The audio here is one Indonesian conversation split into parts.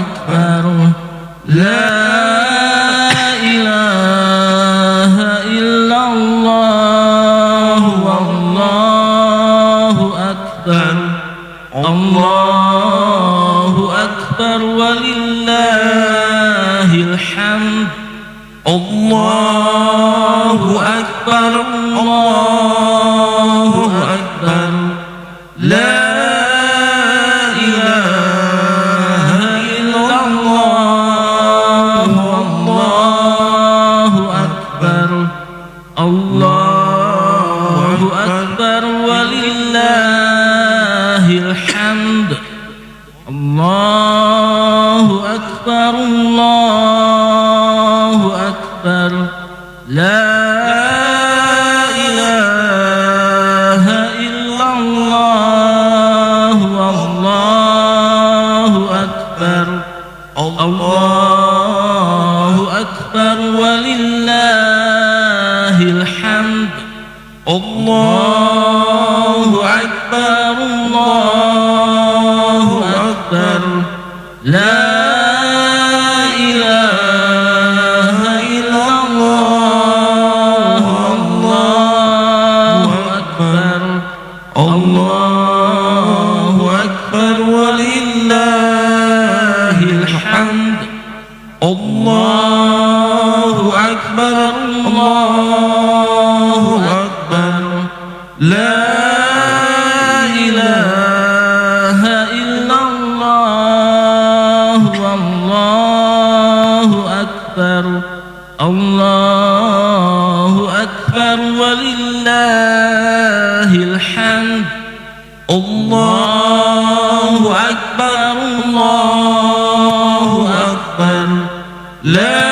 أكبر لا إله إلا الله والله أكبر الله أكبر ولله الحمد الله أكبر الله أكبر لا إله إلا الله والله أكبر الله أكبر ولله الحمد الله أكبر الله أكبر لا إله إلا الله والله أكبر الله أكبر ولله الحمد الله أكبر الله أكبر لا إله إلا الله الله أكبر الله أكبر ولله الحمد الله أكبر الله أكبر لا إله إلا الله والله أكبر الله أكبر ولله الحمد الله أكبر الله أكبر لا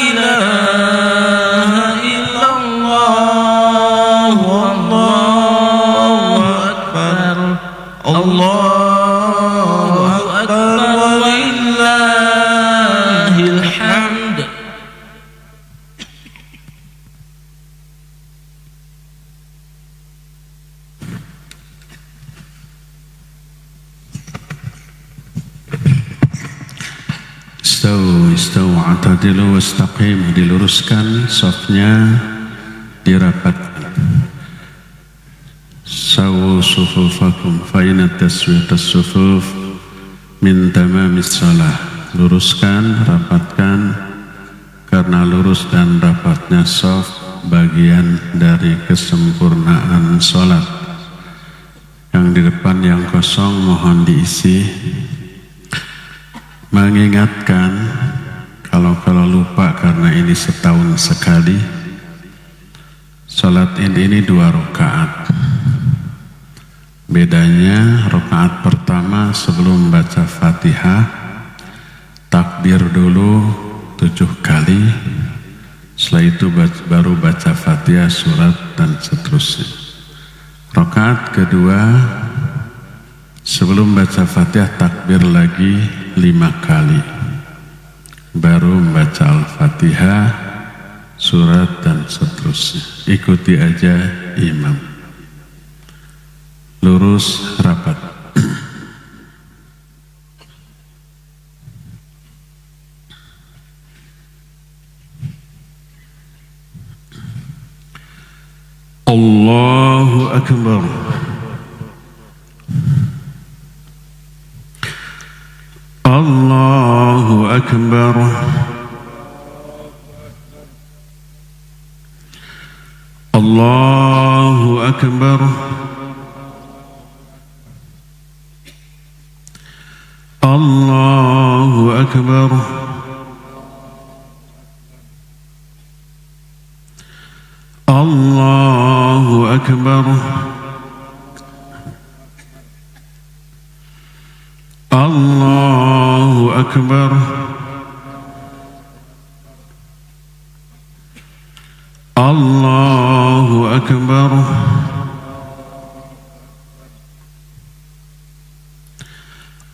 إله إلا الله والله أكبر الله أكبر ولله الحمد. Istawu atadilu wastaqim, diluruskan safnya, dirapatkan. Sawu sufufakum fa inna taswiyatas sufuf min tamamis shalah. Luruskan, rapatkan, karena lurus dan rapatnya shaf bagian dari kesempurnaan sholat. Yang di depan yang kosong mohon diisi. Mengingatkan kalau lupa karena ini setahun sekali, sholat ini 2 rakaat. Bedanya rakaat pertama sebelum baca Fatihah takbir dulu 7 kali, setelah itu baru baca Fatihah, surat dan seterusnya. Rakaat kedua sebelum baca Fatihah takbir lagi 5 kali, baru membaca Al-Fatihah, surat dan seterusnya. Ikuti aja imam. Lurus, rapat. Allahu Akbar. Allahu Akbar. Allahu Akbar. Allahu Akbar. Allahu Akbar. Allahu Akbar. Allahu Akbar.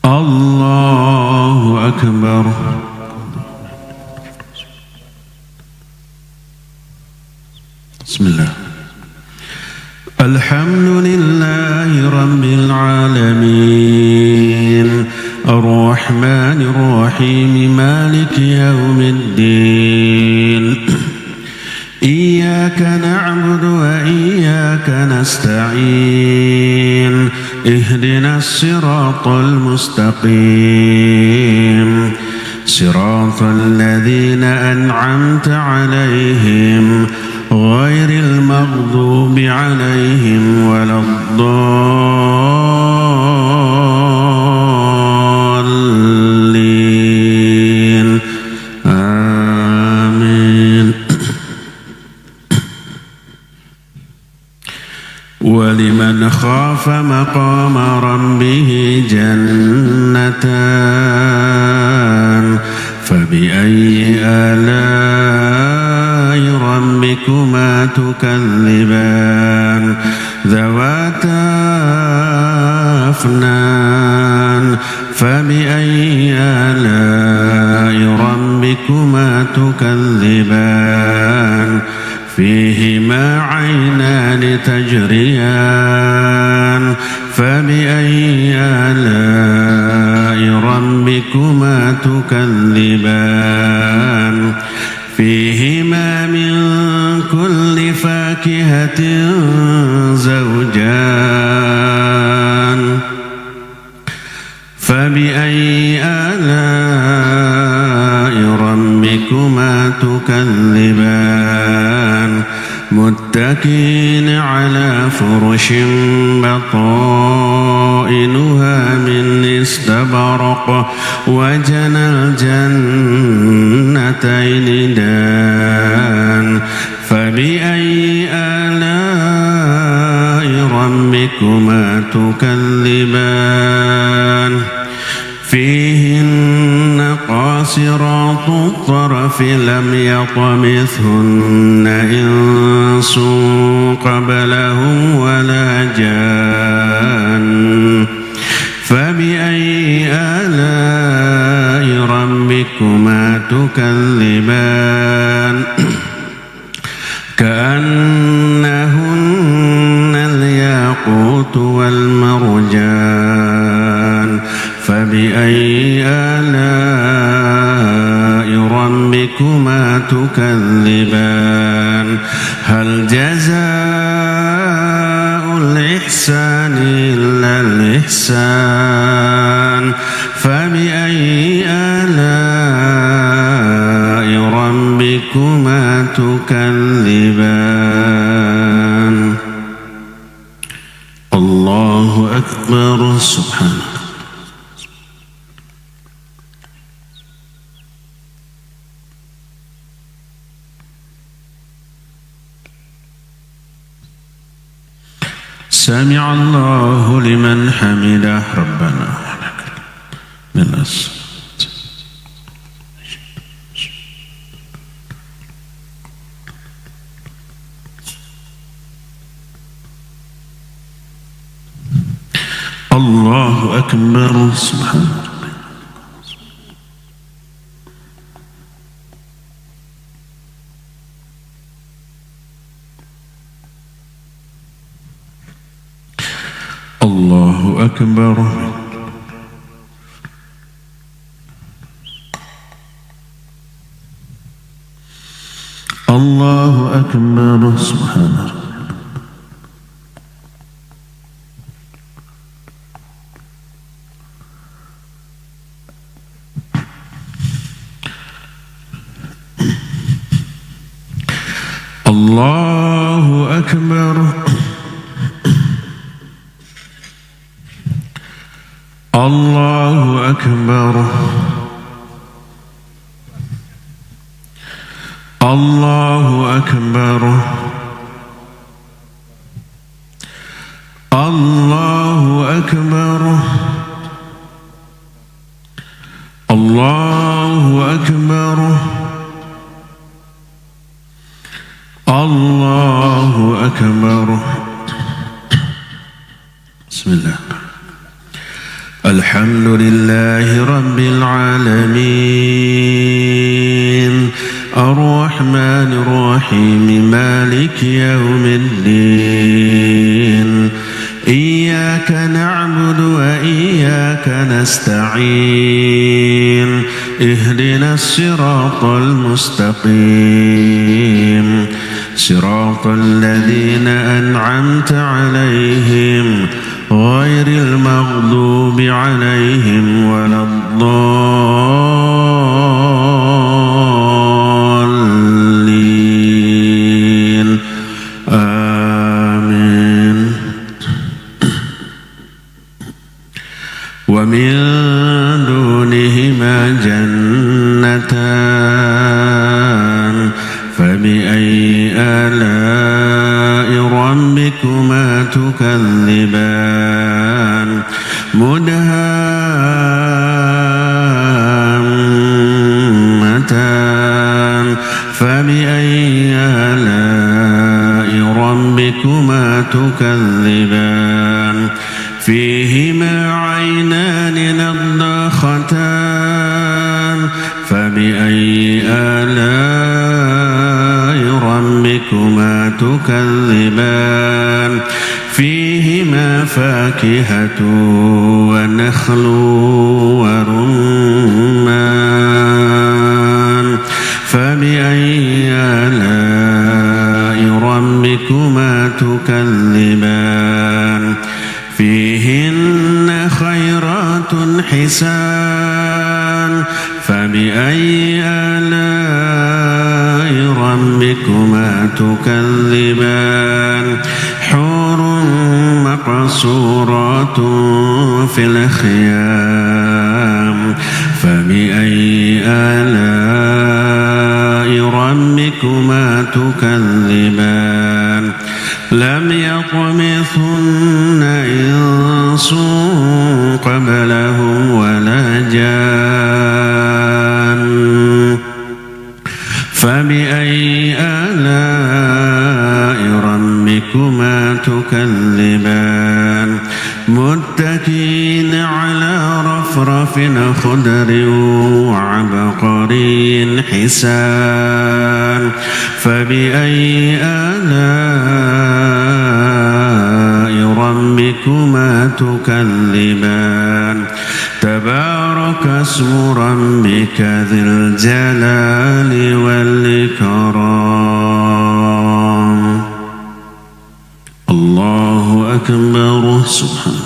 Allahu Akbar. Bismillah. Alhamdulillahi Rabbil Alamin, الرحمن الرحيم مالك يوم الدين إياك نعبد وإياك نستعين اهدنا الصراط المستقيم صراط الذين أنعمت عليهم غير المغضوب عليهم ولا الضالين آمين. ولمن خاف مقام ربه جنتان فبأي آلاء ربكما تكذبان ذواتا أفنان فبأي آلاء ربكما تكذبان فيهما عينان تجريان فبأي آلاء ربكما تكذبان فيهما من كل فاكهة زوجان فبأي آلاء ربكما تكذبان متكئين على فرش بطائنها من استبرق وجنى الجنتين دان فبأي آلاء ربكما تكذبان فيهن قاصرات الطرف لم يطمثهن إنس قبلهم ولا جان فبأي آلاء ربكما تكذبان كأنهن الياقوت والمرجان فبأي آلاء ربكما تكذبان هل جزاء الإحسان إلا الإحسان فبأي آلاء ربكما تكذبان الله أكبر سبحانه. سمع الله لمن حمده ربنا من الله أكبر سبحانه. الله أكبر الله أكبر سبحانه. الله أكبر الله أكبر الله أكبر الله أكبر الله أكبر الله أكبر. بسم الله. الحمد لله رب العالمين الرحمن الرحيم مالك يوم الدين إياك إياك نعبد وإياك نستعين اهدنا الصراط المستقيم صراط الذين أنعمت عليهم غير المغضوب عليهم ولا الضالين آمين. ومن دونهما جنتان فبأي آلاء ربكما تكذبان مدهامتان فبأي آلاء ربكما تكذبان فيهما عينان نضاختان فبأي آلاء ربكما تكذبان فيهما فاكهة ونخل ورمان فبأي آلاء ربكما تكذبان فيهن خيرات حسان فبأي آلاء ربكما تكذبان حور مقصورات في الخيام فبأي آلاء ربكما تكذبان لم يطمثن إنس قبلهم ولا جان فبأي آلاء ربكما تكذبان متكئين على رفرف خضر وعبقري حسان فبأي آلاء ربكما تكذبان تبارك اسم ربك ذي الجلال والإكرام. الله أكبر. سبحان الله.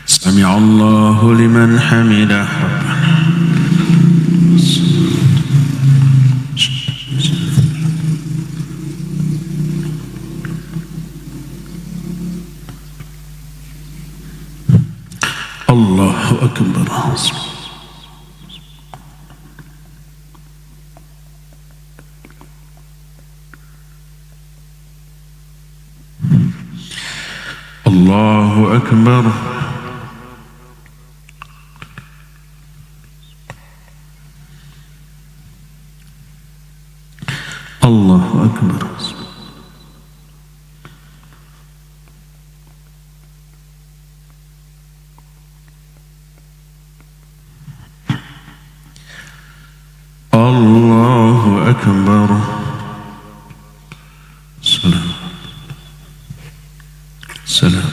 سمع الله لمن حمده. الله أكبر. الله أكبر. الله أكبر. الله أكبر. سلام سلام.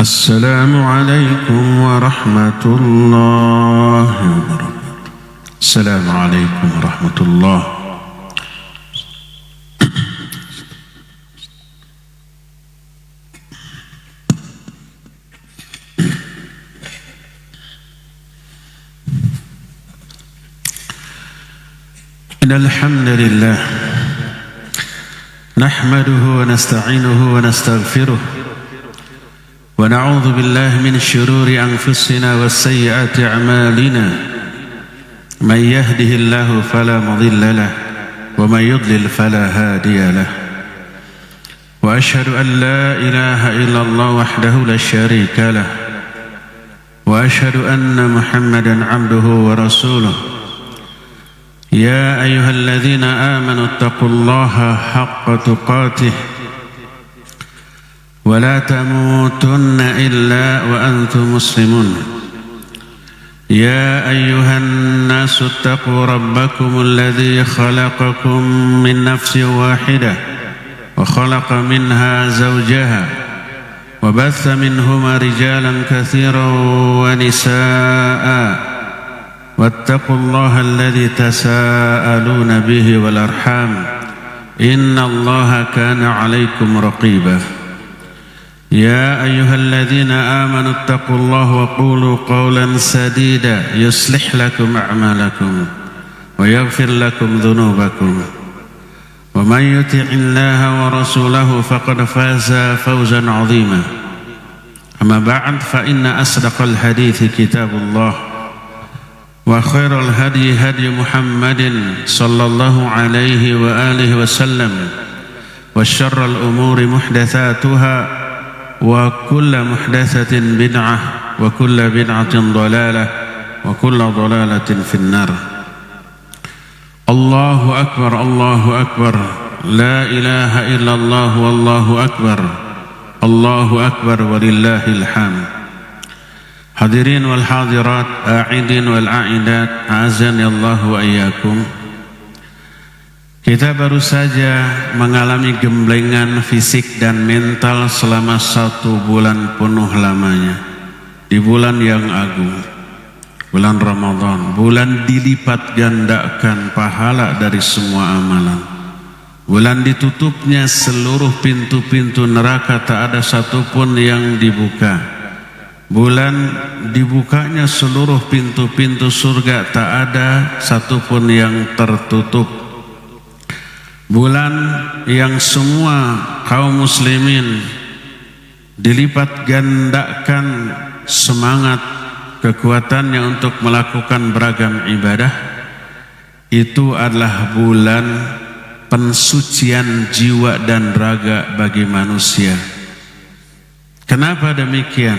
السلام عليكم ورحمة الله وبركاته. السلام عليكم ورحمة الله. إن الحمد لله نحمده ونستعينه ونستغفره ونعوذ بالله من شرور أنفسنا وسيئات أعمالنا من يهده الله فلا مضل له ومن يضلل فلا هادي له وأشهد أن لا إله إلا الله وحده لا شريك له وأشهد أن محمدا عبده ورسوله يا أيها الذين آمنوا اتقوا الله حق تقاته ولا تموتن إلا وأنتم مسلمون يا أيها الناس اتقوا ربكم الذي خلقكم من نفس واحدة وخلق منها زوجها وبث منهما رجالا كثيرا ونساء واتقوا الله الذي تساءلون به والأرحام إن الله كان عليكم رقيبا يا أيها الذين آمنوا اتقوا الله وقولوا قولا سديدا يصلح لكم أعمالكم ويغفر لكم ذنوبكم ومن يطع الله ورسوله فقد فاز فوزا عظيما أما بعد فإن أصدق الحديث كتاب الله وخير الهدي هدي محمد صلى الله عليه وآله وسلم وشر الأمور محدثاتها وكل محدثة بدعة وكل بدعة ضلالة وكل ضلالة في النار الله أكبر الله أكبر لا إله إلا الله والله أكبر الله أكبر ولله الحمد. Hadirin wal hadirat, a'idin wal a'idat, a'azani Allah wa iyyakum. Kita baru saja mengalami gemblengan fisik dan mental selama 1 bulan penuh lamanya. Di bulan yang agung, bulan Ramadan, bulan dilipat gandakan pahala dari semua amalan. Bulan ditutupnya seluruh pintu-pintu neraka, tak ada satupun yang dibuka. Bulan dibukanya seluruh pintu-pintu surga, tak ada satupun yang tertutup. Bulan yang semua kaum muslimin dilipat gandakan semangat kekuatannya untuk melakukan beragam ibadah. Itu adalah bulan pensucian jiwa dan raga bagi manusia. Kenapa demikian?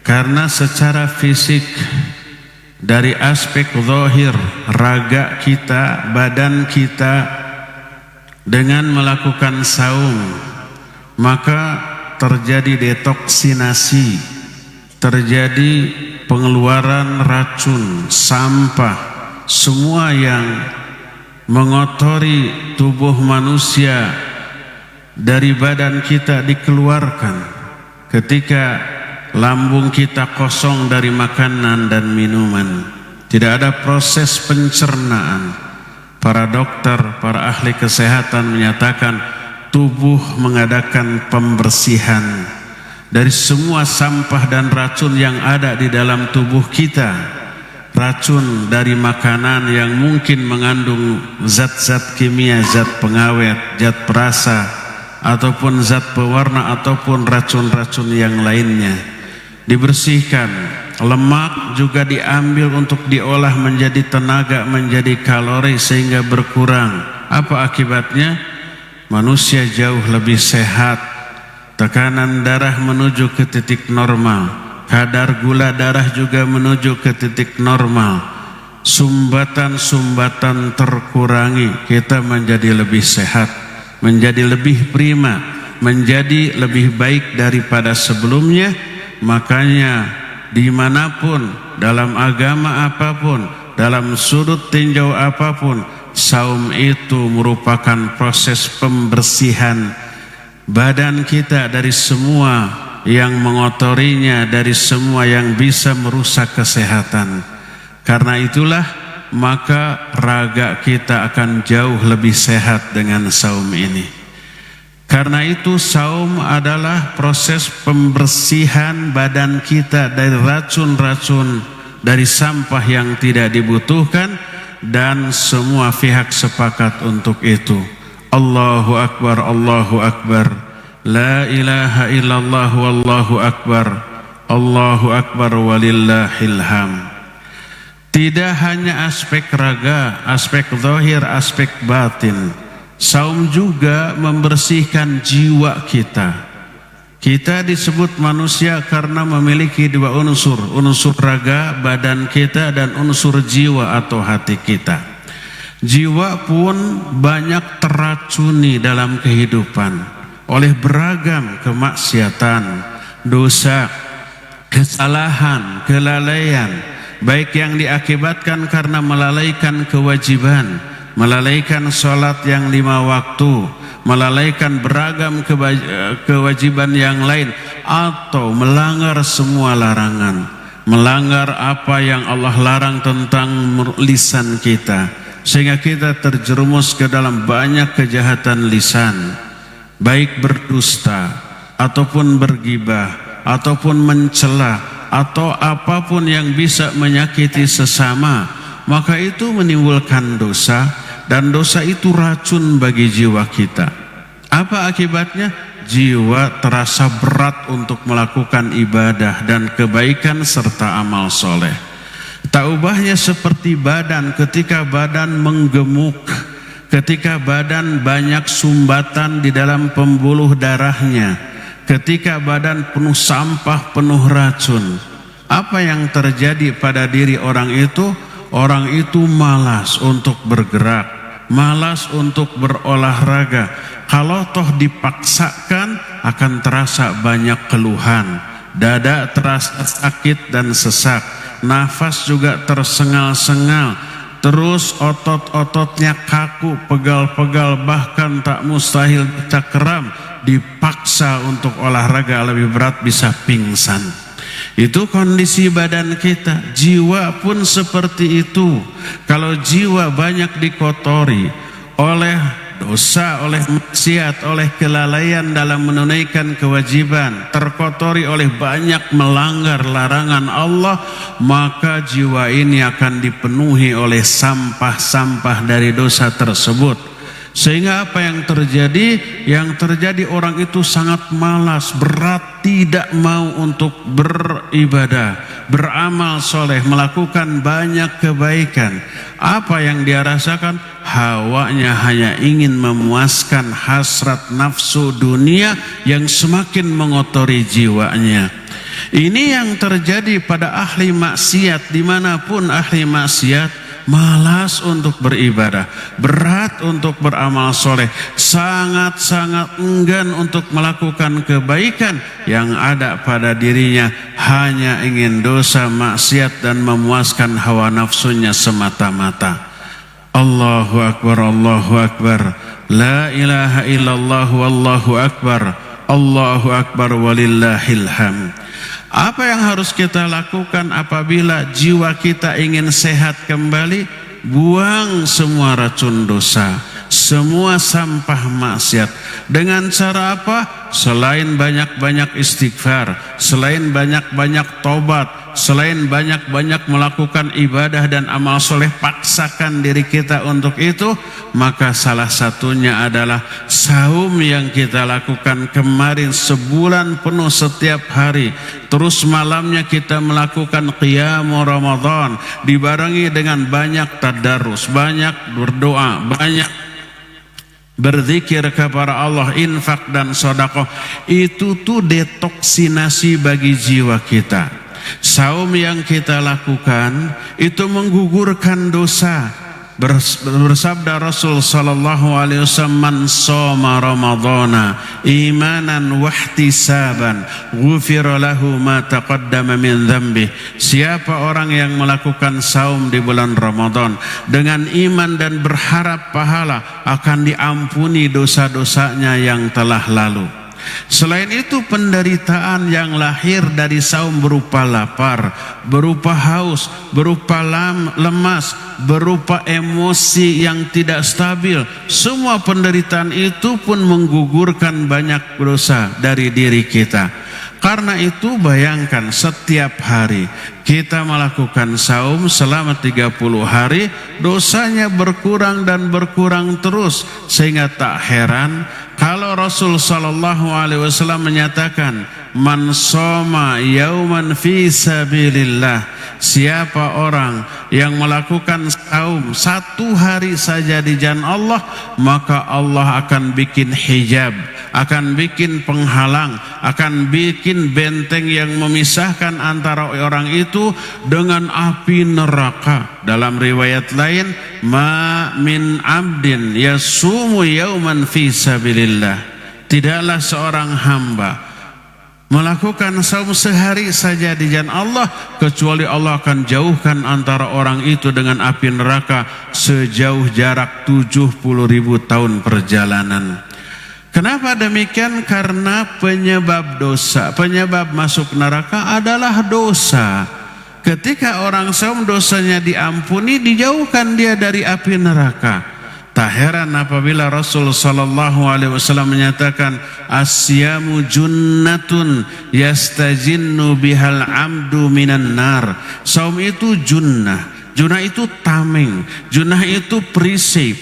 Karena secara fisik, dari aspek zahir raga kita, badan kita, dengan melakukan saum maka terjadi detoksinasi, terjadi pengeluaran racun, sampah, semua yang mengotori tubuh manusia dari badan kita dikeluarkan. Ketika lambung kita kosong dari makanan dan minuman, tidak ada proses pencernaan. Para dokter, para ahli kesehatan menyatakan tubuh mengadakan pembersihan dari semua sampah dan racun yang ada di dalam tubuh kita. Racun dari makanan yang mungkin mengandung zat-zat kimia, zat pengawet, zat perasa, ataupun zat pewarna, ataupun racun-racun yang lainnya dibersihkan. Lemak juga diambil untuk diolah menjadi tenaga, menjadi kalori sehingga berkurang. Apa akibatnya? Manusia jauh lebih sehat. Tekanan darah menuju ke titik normal. Kadar gula darah juga menuju ke titik normal. Sumbatan-sumbatan terkurangi. Kita menjadi lebih sehat, menjadi lebih prima, menjadi lebih baik daripada sebelumnya. Makanya dimanapun, dalam agama apapun, dalam sudut tinjau apapun, saum itu merupakan proses pembersihan badan kita dari semua yang mengotorinya, dari semua yang bisa merusak kesehatan. Karena itulah maka raga kita akan jauh lebih sehat dengan saum ini. Karena itu saum adalah proses pembersihan badan kita dari racun-racun, dari sampah yang tidak dibutuhkan, dan semua pihak sepakat untuk itu. Allahu Akbar, Allahu Akbar. La ilaha illallah wallahu akbar, Allahu akbar walillahil hamd. Tidak hanya aspek raga, aspek zahir, aspek batin. Saum juga membersihkan jiwa kita. Kita disebut manusia karena memiliki dua unsur, unsur raga, badan kita, dan unsur jiwa atau hati kita. Jiwa pun banyak teracuni dalam kehidupan oleh beragam kemaksiatan, dosa, kesalahan, kelalaian, baik yang diakibatkan karena melalaikan kewajiban, melalaikan sholat yang 5 waktu, melalaikan beragam kewajiban yang lain, atau melanggar semua larangan, melanggar apa yang Allah larang tentang lisan kita, sehingga kita terjerumus ke dalam banyak kejahatan lisan, baik berdusta ataupun bergibah ataupun mencela atau apapun yang bisa menyakiti sesama. Maka itu menimbulkan dosa, dan dosa itu racun bagi jiwa kita. Apa akibatnya? Jiwa terasa berat untuk melakukan ibadah dan kebaikan serta amal soleh. Tak ubahnya seperti badan ketika badan menggemuk, ketika badan banyak sumbatan di dalam pembuluh darahnya, ketika badan penuh sampah, penuh racun. Apa yang terjadi pada diri orang itu? Orang itu malas untuk bergerak, malas untuk berolahraga. Kalau toh dipaksakan akan terasa banyak keluhan. Dada terasa sakit dan sesak, nafas juga tersengal-sengal, terus otot-ototnya kaku, pegal-pegal, bahkan tak mustahil cakram. Dipaksa untuk olahraga lebih berat bisa pingsan. Itu kondisi badan kita. Jiwa pun seperti itu. Kalau jiwa banyak dikotori oleh dosa, oleh maksiat, oleh kelalaian dalam menunaikan kewajiban, terkotori oleh banyak melanggar larangan Allah, maka jiwa ini akan dipenuhi oleh sampah-sampah dari dosa tersebut. Sehingga apa yang terjadi? Yang terjadi orang itu sangat malas, berat, tidak mau untuk beribadah, beramal soleh, melakukan banyak kebaikan. Apa yang dia rasakan? Hawanya hanya ingin memuaskan hasrat nafsu dunia yang semakin mengotori jiwanya. Ini yang terjadi pada ahli maksiat. Dimanapun ahli maksiat, malas untuk beribadah, berat untuk beramal soleh, sangat-sangat enggan untuk melakukan kebaikan. Yang ada pada dirinya hanya ingin dosa, maksiat, dan memuaskan hawa nafsunya semata-mata. Allahu akbar, Allahu akbar, la ilaha illallah wallahu akbar, Allahu akbar walillahil hamd. Apa yang harus kita lakukan apabila jiwa kita ingin sehat kembali? Buang semua racun dosa, semua sampah maksiat. Dengan cara apa? Selain banyak-banyak istighfar, selain banyak-banyak tobat, selain banyak-banyak melakukan ibadah dan amal soleh, paksakan diri kita untuk itu. Maka salah satunya adalah saum yang kita lakukan kemarin sebulan penuh setiap hari. Terus malamnya kita melakukan qiyam Ramadan, dibarengi dengan banyak tadarus, banyak berdoa, banyak berzikir kepada Allah, infak dan sedekah. Itu tuh detoksinasi bagi jiwa kita. Saum yang kita lakukan itu menggugurkan dosa. Bersabda Rasul sallallahu alaihi wasallam, man shoma ramadhana imanan wahtisaban ghufira lahu ma taqaddama min dzambi. Siapa orang yang melakukan saum di bulan Ramadan dengan iman dan berharap pahala, akan diampuni dosa-dosanya yang telah lalu. Selain itu, penderitaan yang lahir dari saum berupa lapar, berupa haus, berupa lemas, berupa emosi yang tidak stabil. Semua penderitaan itu pun menggugurkan banyak dosa dari diri kita. Karena itu bayangkan setiap hari kita melakukan saum selama 30 hari, dosanya berkurang dan berkurang terus. Sehingga tak heran Kalau Rasul sallallahu alaihi wasallam menyatakan man shoma yauman fi sabilillah, siapa orang yang melakukan saum satu hari saja di jalan Allah, maka Allah akan bikin hijab, akan bikin penghalang, akan bikin benteng yang memisahkan antara orang itu dengan api neraka. Dalam riwayat lain, ma min abdin yasumu yauman fi sabilillah, tidaklah seorang hamba melakukan saum sehari saja di jalan Allah kecuali Allah akan jauhkan antara orang itu dengan api neraka sejauh jarak 70.000 tahun perjalanan. Kenapa demikian? Karena penyebab dosa, penyebab masuk neraka adalah dosa. Ketika orang saum dosanya diampuni, dijauhkan dia dari api neraka. Tak heran apabila Rasul sallallahu alaihi wasallam menyatakan asyamu junnatun yastajinnu bihal amdu minan nar. Saum itu junnah. Junnah itu tameng. Junnah itu perisai,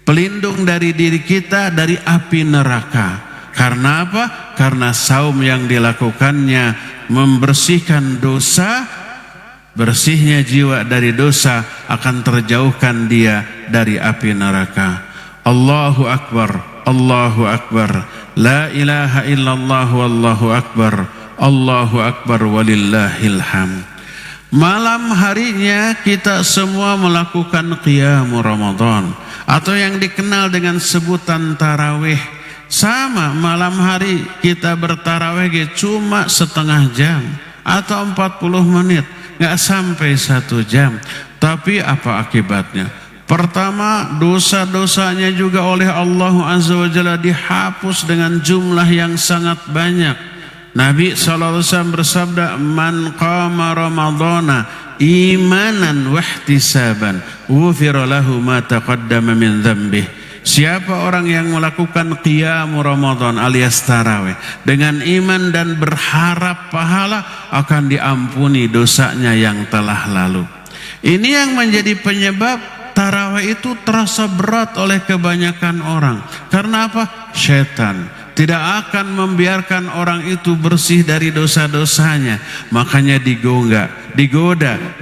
pelindung dari diri kita dari api neraka. Karena apa? Karena saum yang dilakukannya membersihkan dosa, bersihnya jiwa dari dosa akan terjauhkan dia dari api neraka. Allahu Akbar, Allahu Akbar, la ilaha illallah wallahu akbar, Allahu Akbar walillahil hamd. Malam harinya kita semua melakukan qiyamul Ramadan atau yang dikenal dengan sebutan tarawih. Sama, malam hari kita bertarawih cuma setengah jam atau 40 menit, nggak sampai 1 jam. Tapi apa akibatnya? Pertama, dosa-dosanya juga oleh Allah Azza wa Jalla dihapus dengan jumlah yang sangat banyak. Nabi SAW bersabda, man qama ramadhana imanan wahtisaban ghufira lahu ma taqaddama min dhanbihi. Siapa orang yang melakukan qiyamul Ramadan alias tarawih dengan iman dan berharap pahala, akan diampuni dosanya yang telah lalu. Ini yang menjadi penyebab tarawih itu terasa berat oleh kebanyakan orang. Karena apa? Setan tidak akan membiarkan orang itu bersih dari dosa-dosanya. Makanya digoda,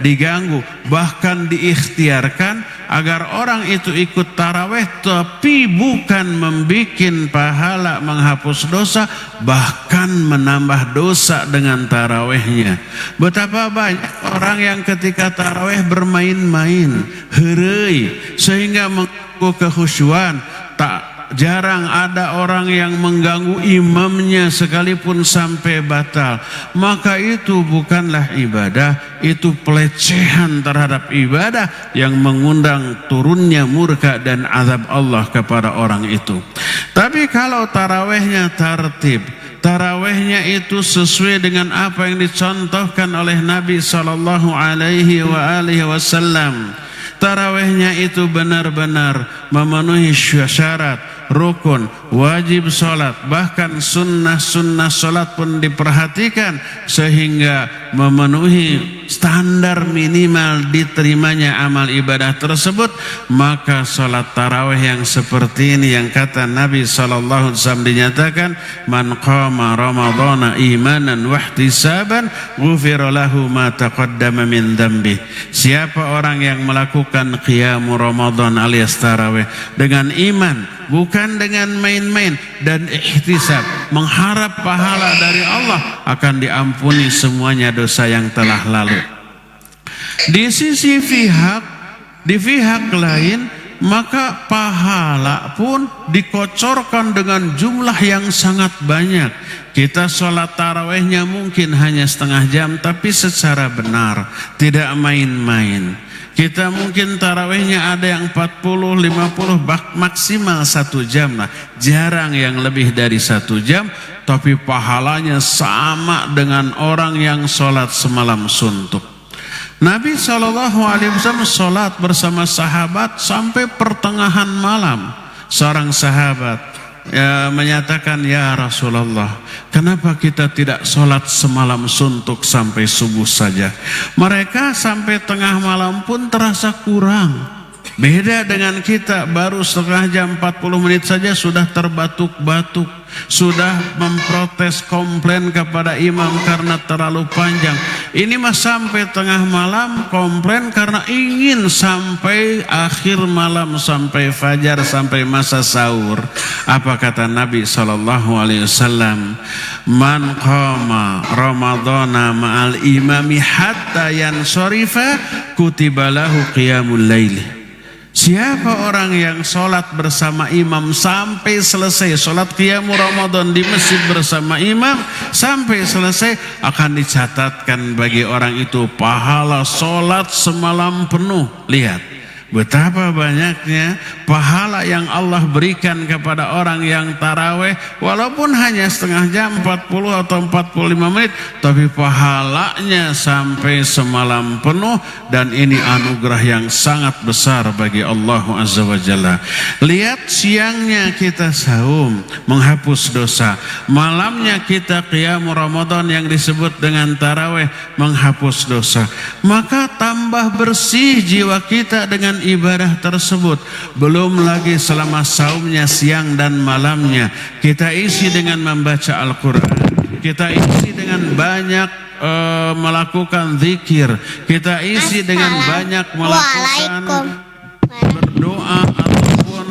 diganggu, bahkan diikhtiarkan agar orang itu ikut tarawih, tapi bukan membikin pahala menghapus dosa, bahkan menambah dosa dengan tarawihnya. Betapa banyak orang yang ketika tarawih bermain-main, heureuy, sehingga mengganggu kekhusyuan. Jarang ada orang yang mengganggu imamnya sekalipun sampai batal. Maka itu bukanlah ibadah, itu pelecehan terhadap ibadah yang mengundang turunnya murka dan azab Allah kepada orang itu. Tapi kalau tarawihnya tertib, tarawihnya itu sesuai dengan apa yang dicontohkan oleh Nabi sallallahu alaihi wasallam. Tarawihnya itu benar-benar memenuhi syarat, rukun, wajib sholat, bahkan sunnah-sunnah sholat pun diperhatikan sehingga memenuhi standar minimal diterimanya amal ibadah tersebut. Maka sholat tarawih yang seperti ini yang kata Nabi SAW dinyatakan, man qama ramadhana imanan wahtisaban ghufira lahu ma taqaddama min dhanbi. Siapa orang yang melakukan qiyamul Ramadan alias tarawih dengan iman, bukan dengan main-main, dan ihtisab, mengharap pahala dari Allah, akan diampuni semuanya dosa yang telah lalu. Di sisi di pihak lain, maka pahala pun dikocorkan dengan jumlah yang sangat banyak. Kita sholat tarawihnya mungkin hanya setengah jam, tapi secara benar, tidak main-main. Kita mungkin tarawihnya ada yang 40, 50, maksimal 1 jam lah. Jarang yang lebih dari 1 jam, tapi pahalanya sama dengan orang yang sholat semalam suntuk. Nabi SAW sholat bersama sahabat sampai pertengahan malam. Seorang sahabat menyatakan, ya Rasulullah, kenapa kita tidak sholat semalam suntuk sampai subuh saja? Mereka sampai tengah malam pun terasa kurang. Beda dengan kita, baru setengah jam 40 menit saja sudah terbatuk-batuk, sudah memprotes, komplain kepada imam karena terlalu panjang. Ini mah sampai tengah malam komplain karena ingin sampai akhir malam, sampai fajar, sampai masa sahur. Apa kata Nabi SAW? Man qama ramadhana ma'al imami hatta yansorifa kutibalahu qiyamul laili. Siapa orang yang sholat bersama imam sampai selesai, sholat qiyamul Ramadan di masjid bersama imam sampai selesai, akan dicatatkan bagi orang itu pahala sholat semalam penuh. Lihat betapa banyaknya pahala yang Allah berikan kepada orang yang taraweh, walaupun hanya setengah jam, 40 atau 45 menit, tapi pahalanya sampai semalam penuh, dan ini anugerah yang sangat besar bagi Allah Azza wa Jalla. Lihat, siangnya kita saum menghapus dosa, malamnya kita qiyamul Ramadan yang disebut dengan taraweh menghapus dosa, maka tambah bersih jiwa kita dengan ibadah tersebut. Belum lagi selama saumnya siang dan malamnya kita isi dengan membaca Al-Quran, kita isi dengan banyak melakukan zikir, kita isi dengan banyak melakukan berdoa ataupun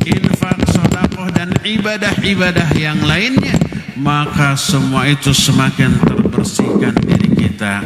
infak, sedekah dan ibadah-ibadah yang lainnya, maka semua itu semakin terbersihkan diri kita.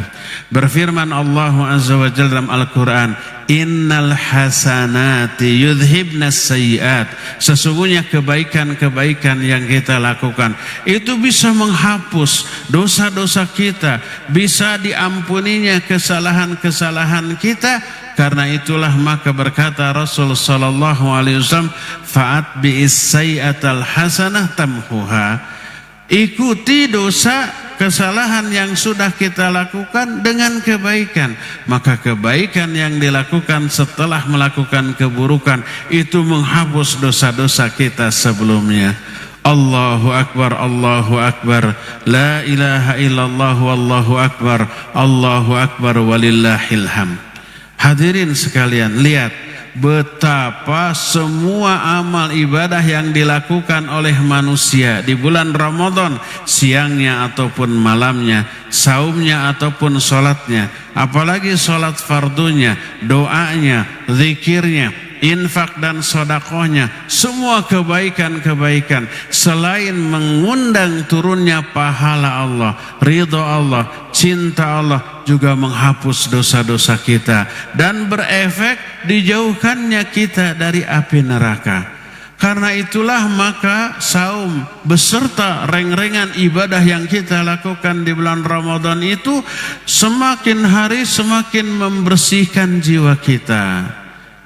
Berfirman Allah Azza wa Jalla dalam Al-Quran, innal hasanati yudhibnas sayyiat. Sesungguhnya kebaikan-kebaikan yang kita lakukan itu bisa menghapus dosa-dosa kita, bisa diampuninya kesalahan-kesalahan kita. Karena itulah maka berkata Rasul sallallahu alaihi wasallam, fa'at bi'is sayyi'atal hasanah tamhuha. Ikuti dosa, kesalahan yang sudah kita lakukan dengan kebaikan, maka kebaikan yang dilakukan setelah melakukan keburukan itu menghapus dosa-dosa kita sebelumnya. Allahu Akbar, Allahu Akbar, la ilaha illallah, wallahu akbar, Allahu Akbar, walillahil hamd. Hadirin sekalian, lihat betapa semua amal ibadah yang dilakukan oleh manusia di bulan Ramadan, siangnya ataupun malamnya, saumnya ataupun sholatnya, apalagi sholat fardunya, doanya, zikirnya, infak dan sodakohnya, semua kebaikan-kebaikan selain mengundang turunnya pahala Allah, ridho Allah, cinta Allah, juga menghapus dosa-dosa kita dan berefek dijauhkannya kita dari api neraka. Karena itulah maka saum beserta reng-rengan ibadah yang kita lakukan di bulan Ramadan itu semakin hari semakin membersihkan jiwa kita.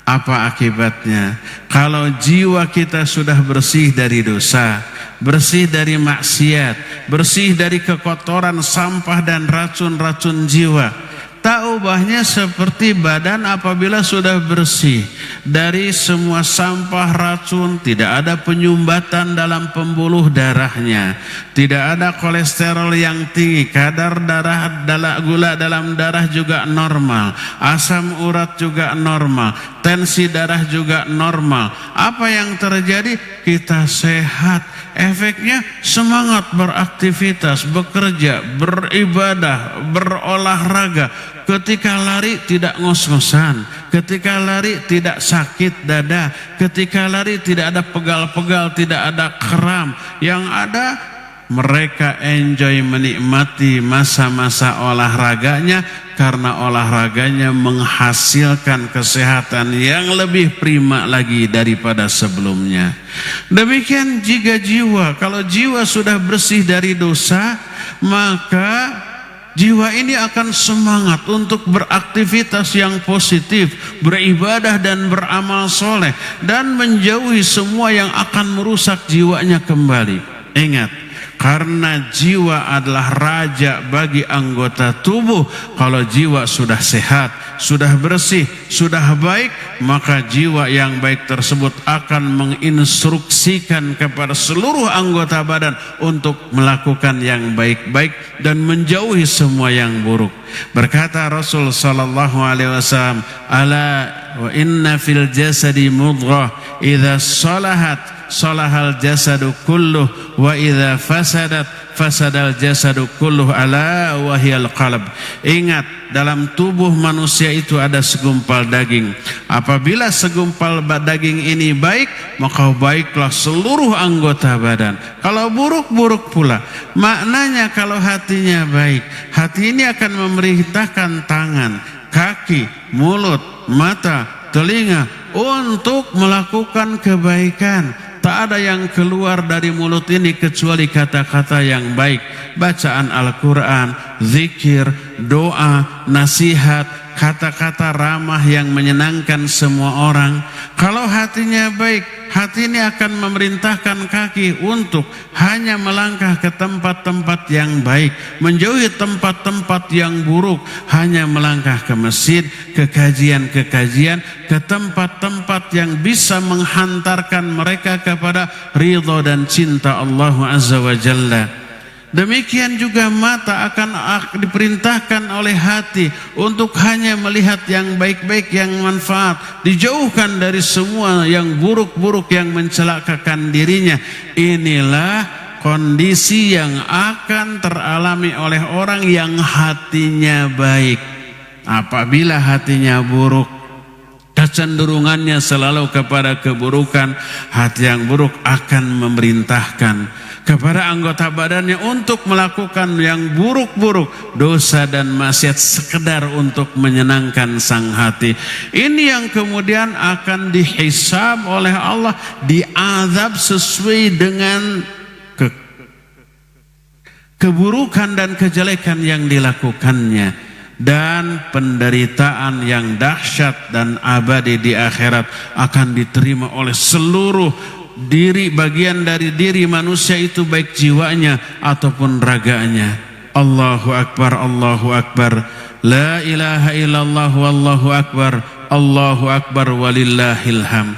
Apa akibatnya? Kalau jiwa kita sudah bersih dari dosa, bersih dari maksiat, bersih dari kekotoran, sampah dan racun-racun jiwa, tak ubahnya seperti badan apabila sudah bersih dari semua sampah, racun, tidak ada penyumbatan dalam pembuluh darahnya, tidak ada kolesterol yang tinggi, kadar darah, gula dalam darah juga normal, asam urat juga normal, tensi darah juga normal. Apa yang terjadi? Kita sehat. Efeknya semangat beraktivitas, bekerja, beribadah, berolahraga. Ketika lari tidak ngos-ngosan, ketika lari tidak sakit dada, ketika lari tidak ada pegal-pegal, tidak ada kram. Yang ada mereka enjoy, menikmati masa-masa olahraganya, karena olahraganya menghasilkan kesehatan yang lebih prima lagi daripada sebelumnya. Demikian jika jiwa, kalau jiwa sudah bersih dari dosa, maka jiwa ini akan semangat untuk beraktivitas yang positif, beribadah dan beramal soleh, dan menjauhi semua yang akan merusak jiwanya kembali. Ingat, karena jiwa adalah raja bagi anggota tubuh. Kalau jiwa sudah sehat, sudah bersih, sudah baik, maka jiwa yang baik tersebut akan menginstruksikan kepada seluruh anggota badan untuk melakukan yang baik-baik dan menjauhi semua yang buruk. Berkata Rasul sallallahu alaihi wasallam, ala wa inna fil jasadi mudghah idza salahat salahal jasadu kulluh wa idza fasadat fasadal jasadu kulluh ala wahiyal qalb. Ingat, dalam tubuh manusia itu ada segumpal daging. Apabila segumpal daging ini baik, maka baiklah seluruh anggota badan. Kalau buruk, buruk pula. Maknanya kalau hatinya baik, hati ini akan memerintahkan tangan, kaki, mulut, mata, telinga untuk melakukan kebaikan. Tak ada yang keluar dari mulut ini kecuali kata-kata yang baik. Bacaan Al-Quran, zikir, doa, nasihat, kata-kata ramah yang menyenangkan semua orang. Kalau hatinya baik, hati ini akan memerintahkan kaki untuk hanya melangkah ke tempat-tempat yang baik, menjauhi tempat-tempat yang buruk, hanya melangkah ke masjid, ke kajian-kekajian, ke tempat-tempat yang bisa menghantarkan mereka kepada ridha dan cinta Allah Azza wa Jalla. Demikian juga mata akan diperintahkan oleh hati untuk hanya melihat yang baik-baik, yang manfaat, dijauhkan dari semua yang buruk-buruk yang mencelakakan dirinya. Inilah kondisi yang akan teralami oleh orang yang hatinya baik. Apabila hatinya buruk, kecenderungannya selalu kepada keburukan, hati yang buruk akan memerintahkan kepada anggota badannya untuk melakukan yang buruk-buruk, dosa dan maksiat sekedar untuk menyenangkan sang hati. Ini yang kemudian akan dihisab oleh Allah, diazab sesuai dengan keburukan dan kejelekan yang dilakukannya, dan penderitaan yang dahsyat dan abadi di akhirat akan diterima oleh seluruh diri, bagian dari diri manusia itu, baik jiwanya ataupun raganya. Allahu Akbar, Allahu Akbar, la ilaha illallah, wallahu akbar, Allahu Akbar, walillahil hamd.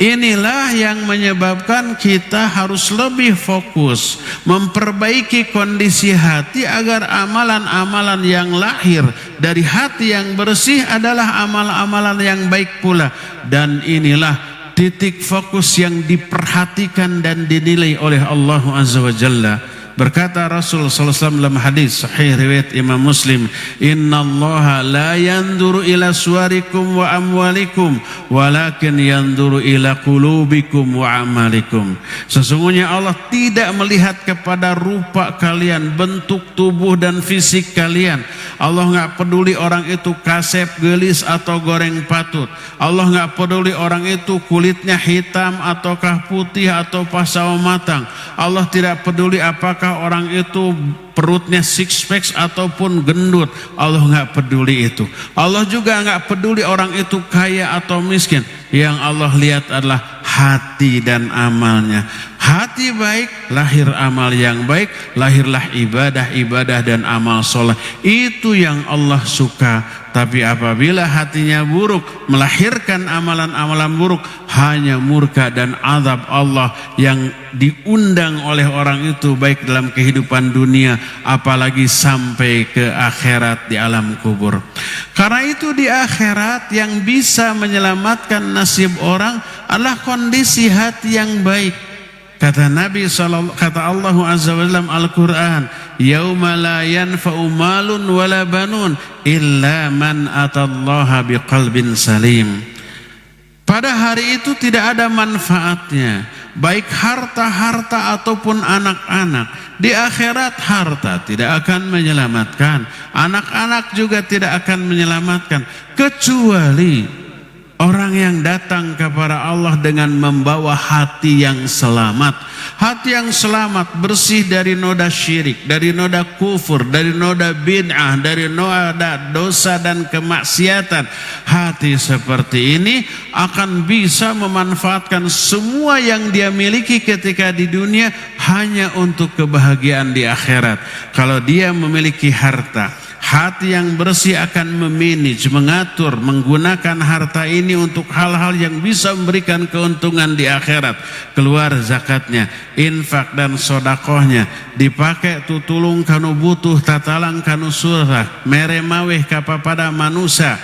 Inilah yang menyebabkan kita harus lebih fokus memperbaiki kondisi hati agar amalan-amalan yang lahir dari hati yang bersih adalah amalan-amalan yang baik pula. Dan inilah titik fokus yang diperhatikan dan dinilai oleh Allah Azza wa Jalla. Berkata Rasul sallallahu alaihi wasallam dalam hadis sahih riwayat Imam Muslim, innallaha la yanzuru ila suwarikum wa amwalikum walakin yanzuru ila qulubikum wa amalikum. Sesungguhnya Allah tidak melihat kepada rupa kalian, bentuk tubuh dan fisik kalian. Allah enggak peduli orang itu kasep, gelis atau goreng patut. Allah enggak peduli orang itu kulitnya hitam ataukah putih atau pasau matang. Allah tidak peduli apakah orang itu perutnya six pack ataupun gendut. Allah enggak peduli itu. Allah juga enggak peduli orang itu kaya atau miskin. Yang Allah lihat adalah hati dan amalnya. Hati baik, lahir amal yang baik, lahirlah ibadah-ibadah dan amal soleh. Itu yang Allah suka. Tapi apabila hatinya buruk, melahirkan amalan-amalan buruk, hanya murka dan azab Allah yang diundang oleh orang itu baik dalam kehidupan dunia apalagi sampai ke akhirat di alam kubur. Karena itu di akhirat yang bisa menyelamatkan nasib orang adalah kondisi hati yang baik. Kata Nabi sallallahu, kata Allah Azza wa Jalla Al-Quran, yauma la yanfa'u malun wala banun illa man atallaha biqalbin salim. Pada hari itu tidak ada manfaatnya, baik harta-harta ataupun anak-anak. Di akhirat harta tidak akan menyelamatkan, anak-anak juga tidak akan menyelamatkan, kecuali orang yang datang kepada Allah dengan membawa hati yang selamat. Hati yang selamat, bersih dari noda syirik, dari noda kufur, dari noda bid'ah, dari noda dosa dan kemaksiatan. Hati seperti ini akan bisa memanfaatkan semua yang dia miliki ketika di dunia hanya untuk kebahagiaan di akhirat. Kalau dia memiliki harta, Hati yang bersih akan memanage, mengatur, menggunakan harta ini untuk hal-hal yang bisa memberikan keuntungan di akhirat. Keluar zakatnya, infak dan sodakohnya, dipakai tutulung kanu butuh, tatalang kanu surah, mere maweh kapapada manusia.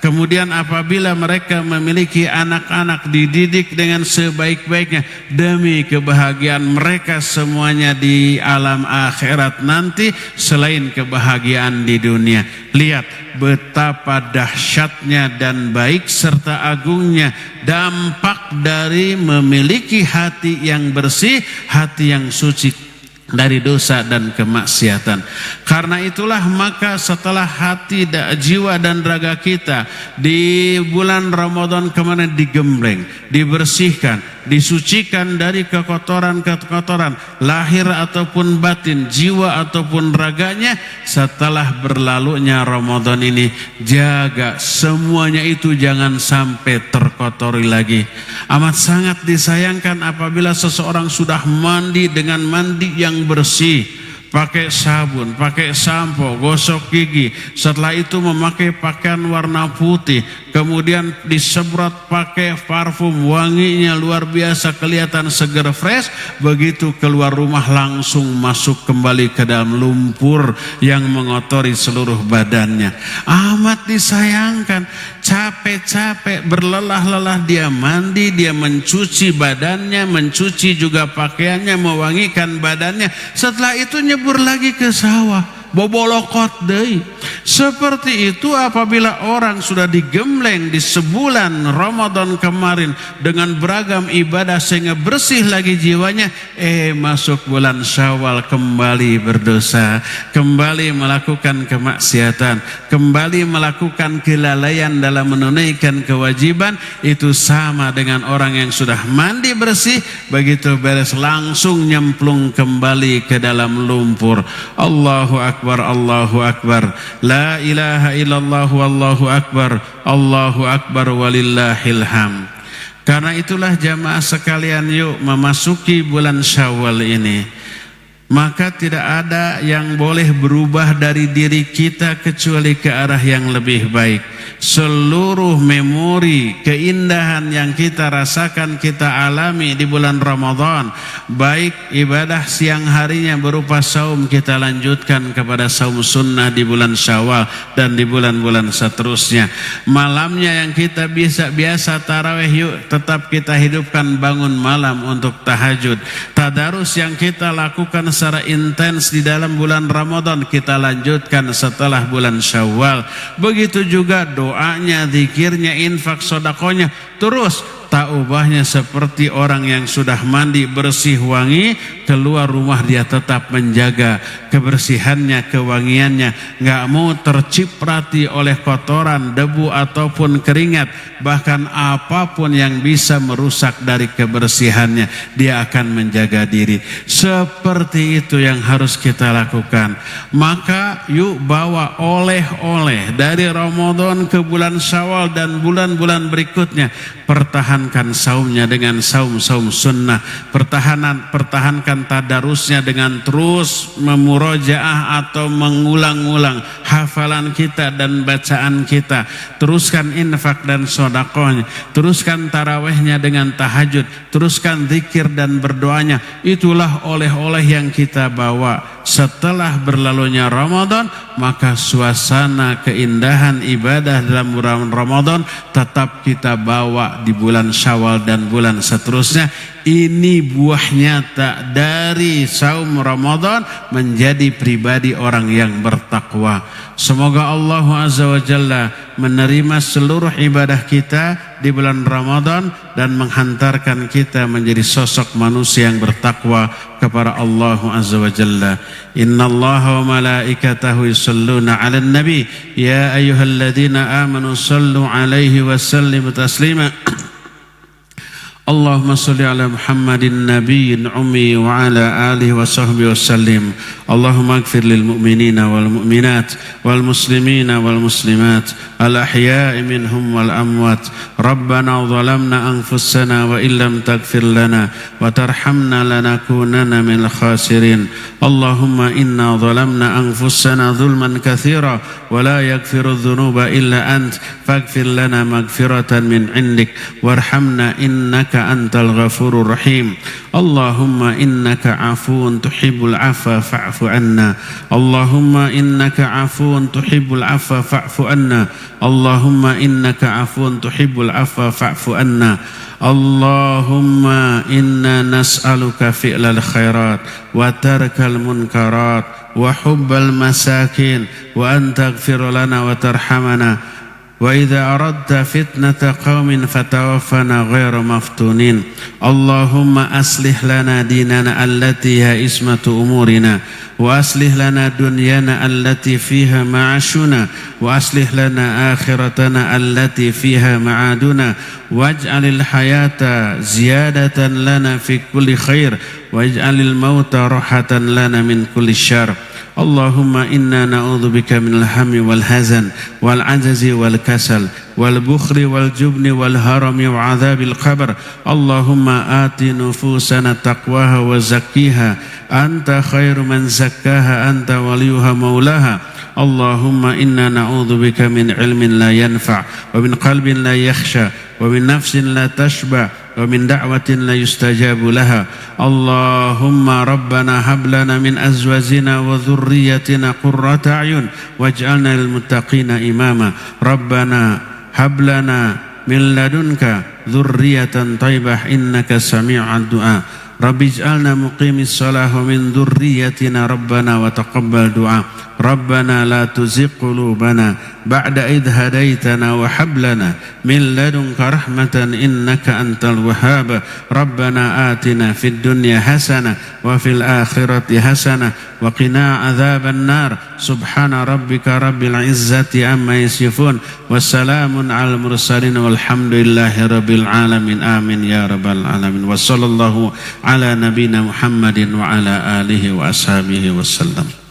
Kemudian apabila mereka memiliki anak-anak, dididik dengan sebaik-baiknya demi kebahagiaan mereka semuanya di alam akhirat nanti selain kebahagiaan di dunia. Lihat betapa dahsyatnya dan baik serta agungnya dampak dari memiliki hati yang bersih, hati yang suci dari dosa dan kemaksiatan. Karena itulah maka setelah hati, jiwa dan raga kita di bulan Ramadan kemarin digembleng, dibersihkan, disucikan dari kekotoran-kekotoran lahir ataupun batin, jiwa ataupun raganya, setelah berlalunya Ramadan ini jaga semuanya itu jangan sampai terkotori lagi. Amat sangat disayangkan apabila seseorang sudah mandi dengan mandi yang bersih, pakai sabun, pakai sampo, gosok gigi, setelah itu memakai pakaian warna putih, kemudian disemprot pakai parfum, wanginya luar biasa, kelihatan seger fresh, begitu keluar rumah langsung masuk kembali ke dalam lumpur yang mengotori seluruh badannya. Amat disayangkan, capek-capek berlelah-lelah dia mandi, dia mencuci badannya, mencuci juga pakaiannya, mewangikan badannya, setelah itu nyebur lagi ke sawah, bobolokot deui. Seperti itu apabila orang sudah digembleng di sebulan Ramadan kemarin dengan beragam ibadah sehingga bersih lagi jiwanya, masuk bulan Syawal kembali berdosa, kembali melakukan kemaksiatan, kembali melakukan kelalaian dalam menunaikan kewajiban. Itu sama dengan orang yang sudah mandi bersih, begitu beres langsung nyemplung kembali ke dalam lumpur. Allahu Akbar, Allahu Akbar, la ilaha illallah wallahu akbar, Allahu akbar walillahil hamd. Karena itulah jamaah sekalian, yuk memasuki bulan Syawal ini, maka tidak ada yang boleh berubah dari diri kita kecuali ke arah yang lebih baik. Seluruh memori keindahan yang kita rasakan, kita alami di bulan Ramadan, baik ibadah siang harinya berupa saum, kita lanjutkan kepada saum sunnah di bulan Syawal dan di bulan-bulan seterusnya. Malamnya yang kita biasa tarawih, yuk tetap kita hidupkan, bangun malam untuk tahajud. Tadarus yang kita lakukan secara intens di dalam bulan Ramadan kita lanjutkan setelah bulan Syawal. Begitu juga doanya, zikirnya, infak, sodakonya, terus tak ubahnya seperti orang yang sudah mandi bersih wangi, keluar rumah dia tetap menjaga kebersihannya, kewangiannya, nggak mau terciprati oleh kotoran, debu ataupun keringat, bahkan apapun yang bisa merusak dari kebersihannya dia akan menjaga diri. Seperti itu yang harus kita lakukan. Maka yuk bawa oleh-oleh dari Ramadan ke bulan Syawal dan bulan-bulan berikutnya. Pertahankan saumnya dengan saum-saum sunnah, pertahankan tadarusnya dengan terus memurojaah atau mengulang-ulang hafalan kita dan bacaan kita. Teruskan infak dan sodakohnya, teruskan tarawihnya dengan tahajud, teruskan zikir dan berdoanya. Itulah oleh-oleh yang kita bawa. Setelah berlalunya Ramadan, maka suasana keindahan ibadah dalam bulan Ramadan tetap kita bawa di bulan Syawal dan bulan seterusnya. Ini buah nyata dari saum Ramadan menjadi pribadi orang yang bertakwa. Semoga Allah Azza wa Jalla menerima seluruh ibadah kita di bulan Ramadan dan menghantarkan kita menjadi sosok manusia yang bertakwa kepada Allah Azza wa Jalla. Innallaha wa malaikatahu yusalluna 'alan nabi ya ayyuhalladzina amanu sallu 'alaihi wa sallimu taslima. Allahumma salli ala Muhammadin nabiyyin ummi wa ala alihi wa sahbihi wa sallim. اللهم اغفر للمؤمنين والمؤمنات والمسلمين والمسلمات الأحياء منهم والأموات ربنا ظلمنا أنفسنا وإن لم تغفر لنا وترحمنا لنكونن من الخاسرين اللهم إنا ظلمنا أنفسنا ظلما كثيرا ولا يغفر الذنوب إلا أنت فاغفر لنا مغفرة من عندك وارحمنا إنك أنت الغفور الرحيم اللهم إنك عفو تحب العفو فاعف عنا اللهم إنك عفو تحب العفو فاعف عنا اللهم إنك عفو تحب العفو فاعف عنا اللهم إنا نسألك فعل الخيرات وترك المنكرات وحب المساكين وأن تغفر لنا وترحمنا وإذا أردت فتنة قوم فتوفنا غير مفتونين اللهم أصلح لنا ديننا التي هي عصمة أمورنا وأصلح لنا دنيانا التي فيها معاشنا وأصلح لنا آخرتنا التي فيها معادنا واجعل الحياة زيادة لنا في كل خير واجعل الموت راحة لنا من كل شر اللهم إنا نعوذ بك من الهم والحزن والعجز والكسل والبخل والجبن والهرم وعذاب القبر اللهم آت نفوسنا تقواها وزكيها أنت خير من زكاها أنت وليها مولاها اللهم إنا نعوذ بك من علم لا ينفع ومن قلب لا يخشى ومن نفس لا تشبع ومن دعوة لا يستجاب لها اللهم ربنا هب لنا من أزواجنا وذريتنا قرة أعين واجعلنا للمتقين إماما ربنا هب لنا من لدنك ذرية طيبة إنك سميع الدعاء رب اجعلنا مقيم الصلاة ومن ذريتنا ربنا وتقبل دعاء ربنا لا تزغ قلوبنا بعد إذ هديتنا وهب لنا من لدنك رحمة إنك أنت الوهاب ربنا آتنا في الدنيا حسنة وفي الآخرة حسنة وقنا عذاب النار سبحان ربك رب العزة عما يصفون والسلام على المرسلين والحمد لله رب العالمين آمين يا رب العالمين وصلى الله على نبينا محمد وعلى آله وأصحابه وسلم.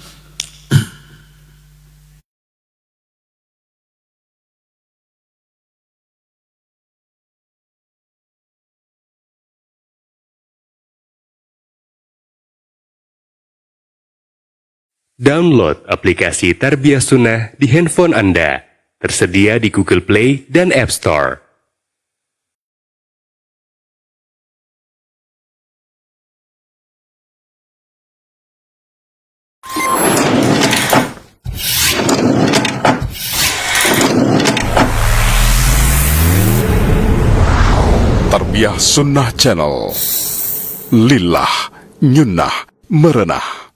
Download aplikasi Tarbiyah Sunnah di handphone Anda. Tersedia di Google Play dan App Store. Tarbiyah Sunnah Channel. Lillah, nyunnah, merenah.